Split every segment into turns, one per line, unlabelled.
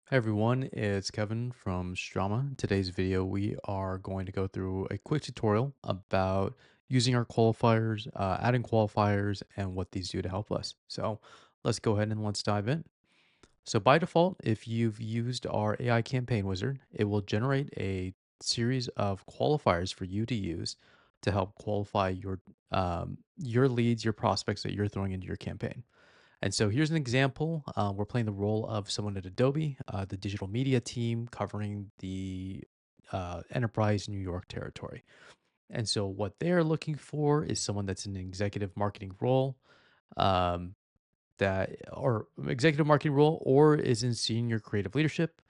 Hi everyone, it's Kevin from Strama. Today's video, we are going to go through a quick tutorial about using our qualifiers, adding qualifiers, and what these do to help us. So let's go ahead and let's dive in. So by default, if you've used our AI campaign wizard, it will generate a series of qualifiers for you to use to help qualify your leads, your prospects that you're throwing into your campaign. And so here's an example. We're playing the role of someone at Adobe, the digital media team covering the enterprise New York territory. And so what they're looking for is someone that's in an executive marketing role, um, or executive marketing role, or is in senior creative leadership.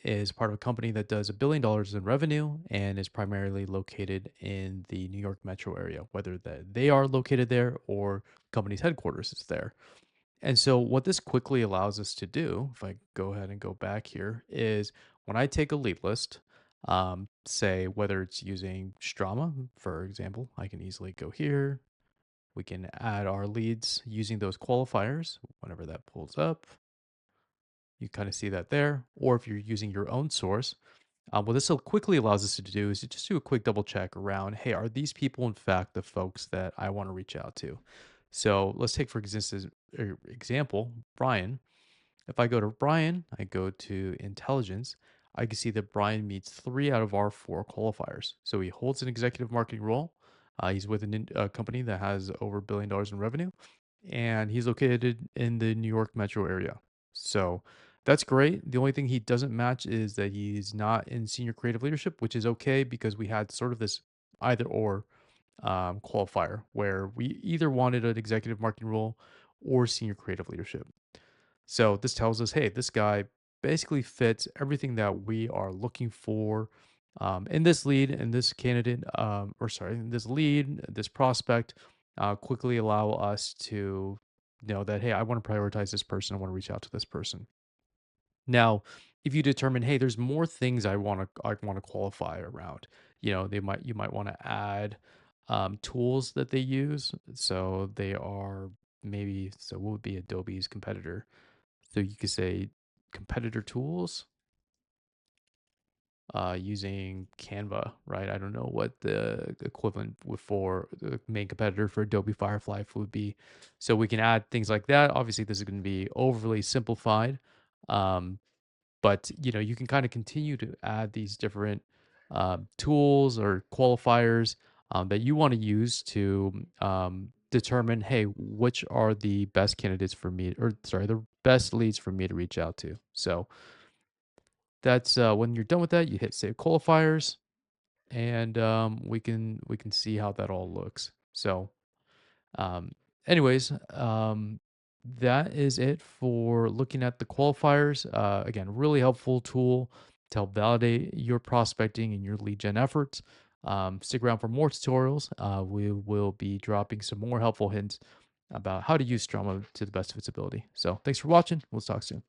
Is part of a company that does $1 billion in revenue and is primarily located in the New York metro area, whether that they are located there or company's headquarters is there. And so, what this quickly allows us to do, if I go ahead and go back here, is when I take a lead list, say whether it's using Strama, for example, I can easily go here. We can add our leads using those qualifiers whenever that pulls up. You kind of see that there. Or if you're using your own source, what this quickly allows us to do is to just do a quick double check around, hey, are these people in fact the folks that I want to reach out to? So let's take, for example, Brian. If I go to Brian, I go to intelligence, I can see that Brian meets three out of our four qualifiers. So he holds an executive marketing role. He's with a company that has over $1 billion in revenue, and he's located in the New York metro area. So that's great. The only thing he doesn't match is that he's not in senior creative leadership, which is okay because we had sort of this either or qualifier where we either wanted an executive marketing role or senior creative leadership. So this tells us, hey, this guy basically fits everything that we are looking for in this lead, in this candidate, or sorry, in this lead, this prospect. Quickly allow us to know that, hey, I want to prioritize this person. I want to reach out to this person. Now, if you determine, hey, there's more things I want to qualify around, you might want to add tools that they use. So they are what would be Adobe's competitor? So you could say competitor tools using Canva, right? I don't know what the equivalent for the main competitor for Adobe Firefly would be. So we can add things like that. Obviously, this is going to be overly simplified, um, but you can kind of continue to add these different tools or qualifiers that you want to use to determine, hey, which are the best candidates for me, or sorry, the best leads for me to reach out to. So that's when you're done with that, you hit save qualifiers, and we can see how that all looks. So, um, anyways, that is it for looking at the qualifiers. Again, really helpful tool to help validate your prospecting and your lead gen efforts. Stick around for more tutorials. We will be dropping some more helpful hints about how to use Strava to the best of its ability. So, thanks for watching. We'll talk soon.